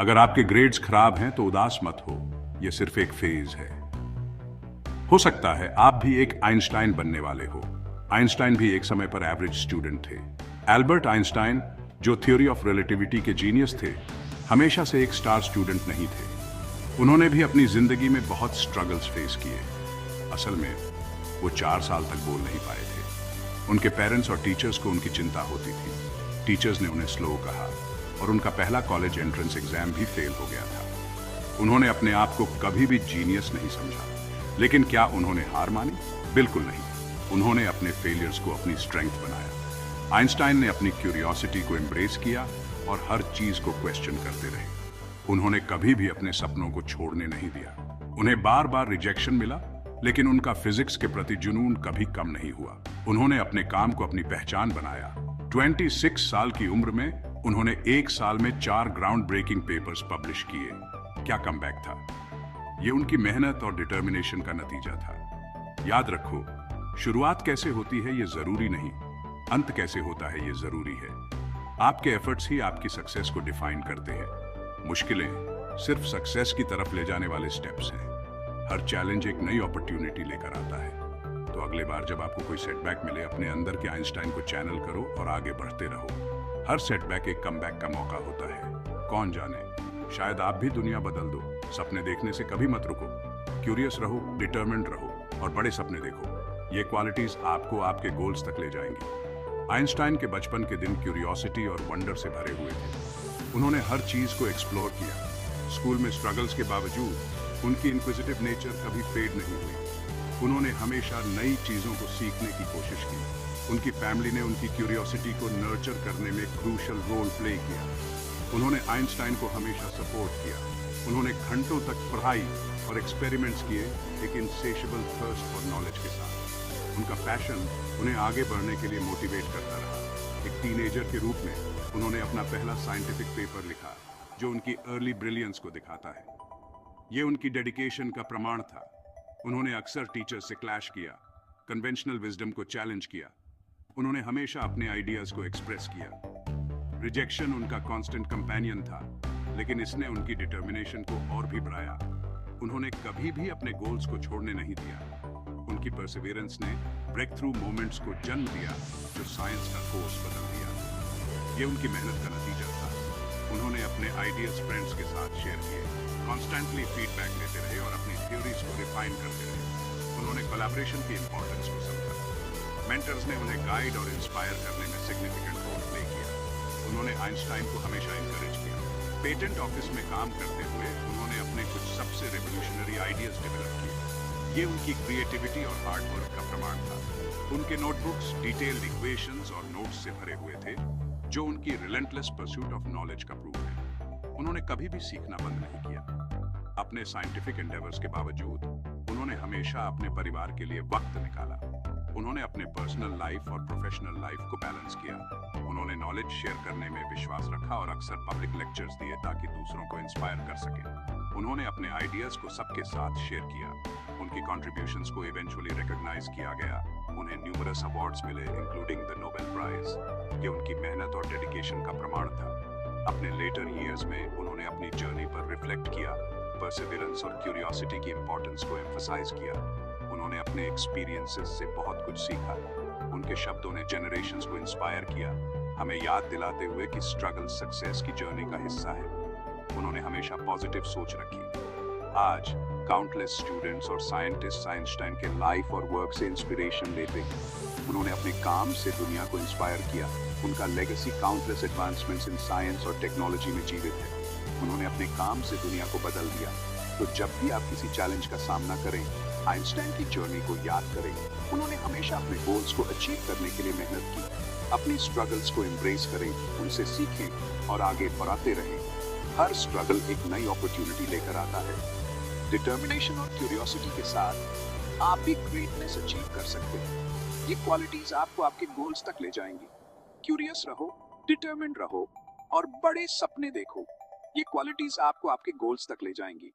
अगर आपके ग्रेड्स खराब हैं तो उदास मत हो, यह सिर्फ एक फेज है। हो सकता है आप भी एक आइंस्टाइन बनने वाले हो। आइंस्टाइन भी एक समय पर एवरेज स्टूडेंट थे। एल्बर्ट आइंस्टाइन, जो थ्योरी ऑफ रिलेटिविटी के जीनियस थे, हमेशा से एक स्टार स्टूडेंट नहीं थे। उन्होंने भी अपनी जिंदगी में बहुत स्ट्रगल्स फेस किए। असल में वो 4 साल तक बोल नहीं पाए थे। उनके पेरेंट्स और टीचर्स को उनकी चिंता होती थी। टीचर्स ने उन्हें स्लो कहा और उनका पहला कॉलेज एंट्रेंस एग्जाम भी फेल हो गया था। उन्होंने अपने आप को कभी भी जीनियस नहीं समझा। लेकिन क्या उन्होंने हार मानी? बिल्कुल नहीं। उन्होंने अपने फेलियर्स को अपनी स्ट्रेंथ बनाया। आइंस्टाइन ने अपनी क्यूरियोसिटी को एम्ब्रेस किया और हर चीज को क्वेश्चन करते रहे। उन्होंने कभी भी अपने सपनों को छोड़ने नहीं दिया। उन्हें बार बार रिजेक्शन मिला, लेकिन उनका फिजिक्स के प्रति जुनून कभी कम नहीं हुआ। उन्होंने अपने काम को अपनी पहचान बनाया। 26 साल की उम्र में उन्होंने 1 साल में 4 ग्राउंड ब्रेकिंग पेपर्स पब्लिश किए। क्या कमबैक था! ये उनकी मेहनत और डिटर्मिनेशन का नतीजा था। याद रखो, शुरुआत कैसे होती है ये जरूरी नहीं, अंत कैसे होता है ये जरूरी है। आपके एफर्ट्स ही आपकी सक्सेस को डिफाइन करते हैं। मुश्किलें सिर्फ सक्सेस की तरफ ले जाने वाले स्टेप्स हैं। हर चैलेंज एक नई अपॉर्चुनिटी लेकर आता है। तो अगले बार जब आपको कोई सेटबैक मिले, अपने अंदर के आइंस्टाइन को चैनल करो और आगे बढ़ते रहो। हर सेटबैक एक कमबैक का मौका होता है। कौन जाने, शायद आप भी दुनिया बदल दो। सपने देखने से कभी मत रुको। क्यूरियस रहो, डिटरमिन्ड रहो और बड़े सपने देखो। ये क्वालिटीज आपको आपके गोल्स तक ले जाएंगी। आइंस्टाइन के बचपन के दिन क्यूरियोसिटी और वंडर से भरे हुए थे। उन्होंने हर चीज को एक्सप्लोर किया। स्कूल में स्ट्रगल्स के बावजूद उनकी इंक्विजिटिव नेचर कभी फेड नहीं हुई। उन्होंने हमेशा नई चीजों को सीखने की कोशिश की। उनकी फैमिली ने उनकी क्यूरियोसिटी को नर्चर करने में क्रूशियल रोल प्ले किया। उन्होंने आइंस्टाइन को हमेशा सपोर्ट किया। उन्होंने घंटों तक पढ़ाई और एक्सपेरिमेंट्स किए, एक इनसेशेबल थर्स्ट फॉर नॉलेज के साथ। उनका पैशन उन्हें आगे बढ़ने के लिए मोटिवेट करता रहा। एक टीनेजर के रूप में उन्होंने अपना पहला साइंटिफिक पेपर लिखा, जो उनकी अर्ली ब्रिलियंस को दिखाता है। ये उनकी डेडिकेशन का प्रमाण था। उन्होंने अक्सर टीचर्स से क्लैश किया, कन्वेंशनल विजडम को चैलेंज किया। उन्होंने हमेशा अपने आइडियाज को एक्सप्रेस किया। रिजेक्शन उनका कांस्टेंट कंपेनियन था, लेकिन इसने उनकी डिटर्मिनेशन को और भी बढ़ाया। उन्होंने कभी भी अपने गोल्स को छोड़ने नहीं दिया। उनकी परसिवियरेंस ने ब्रेक थ्रू मोमेंट्स को जन्म दिया, जो साइंस का कोर्स बदल दिया। ये उनकी मेहनत का नतीजा था। उन्होंने अपने आइडियाज फ्रेंड्स के साथ शेयर किए, कॉन्स्टेंटली फीडबैक लेते रहे और अपनी थ्योरीज को रिफाइन करते रहे। उन्होंने कोलैबोरेशन की इंपॉर्टेंस को समझा। मेंटर्स ने उन्हें गाइड और इंस्पायर करने में सिग्निफिकेंट रोल प्ले किया। उन्होंने आइंस्टाइन को हमेशा इंकरेज किया। पेटेंट ऑफिस में काम करते हुए उन्होंने अपने कुछ सबसे रेवोल्यूशनरी आइडियाज डेवलप किए। ये उनकी क्रिएटिविटी और हार्ड वर्क का प्रमाण था। उनके नोटबुक्स डिटेल्ड इक्वेशंस और नोट्स से भरे हुए थे, जो उनकी रिलेंटलेस परस्यूट ऑफ नॉलेज का प्रूफ है। उन्होंने कभी भी सीखना बंद नहीं किया। अपने साइंटिफिक एंडेवर्स के बावजूद उन्होंने हमेशा अपने परिवार के लिए वक्त निकाला। उन्होंने अपने पर्सनल लाइफ और प्रोफेशनल लाइफ को बैलेंस किया। उन्होंने नॉलेज शेयर करने में विश्वास रखा और अक्सर पब्लिक लेक्चर्स दिए ताकि दूसरों को इंस्पायर कर सके। उन्होंने अपने आइडियाज को सबके साथ शेयर किया। उनकी कॉन्ट्रीब्यूशंस को इवेंचुअली रिकॉग्नाइज किया गया। उन्हें न्यूमरस अवार्ड्स मिले, इंक्लूडिंग द नोबेल प्राइज। ये उनकी मेहनत और डेडिकेशन का प्रमाण था। अपने लेटर ईयर्स में उन्होंने अपनी जर्नी पर रिफ्लेक्ट किया, परसिवियरेंस और क्यूरियोसिटी की इंपॉर्टेंस को एम्फसाइज किया। उन्होंने अपने एक्सपीरियंसेस से बहुत कुछ सीखा। उनके शब्दों ने जनरेशंस को इंस्पायर किया, हमें याद दिलाते हुए कि स्ट्रगल सक्सेस की जर्नी का हिस्सा है। उन्होंने हमेशा पॉजिटिव सोच रखी। आज काउंटलेस स्टूडेंट्स और साइंटिस्ट आइंस्टाइन के लाइफ और वर्क से इंस्पिरेशन लेते हैं। उन्होंने अपने काम से दुनिया को इंस्पायर किया। उनका legacy countless advancements in science और टेक्नोलॉजी में जीवित है। उन्होंने अपने काम से दुनिया को बदल दिया। तो जब भी आप किसी चैलेंज का सामना करें, आइंस्टाइन की जर्नी को याद करें। उन्होंने हमेशा अपने गोल्स को अचीव करने के लिए मेहनत की। अपनी स्ट्रगल्स को एम्ब्रेस करें, उनसे सीखें और आगे बढ़ाते रहें। हर स्ट्रगल एक नई अपॉर्चुनिटी लेकर आता है। डिटर्मिनेशन और क्यूरियोसिटी के साथ आप भी ग्रेटनेस अचीव कर सकते हैं। ये क्वालिटीज आपको आपके गोल्स तक ले जाएंगी। क्यूरियस रहो, डिटर्मिन्ड रहो और बड़े सपने देखो। ये क्वालिटीज आपको आपके गोल्स तक ले जाएंगी।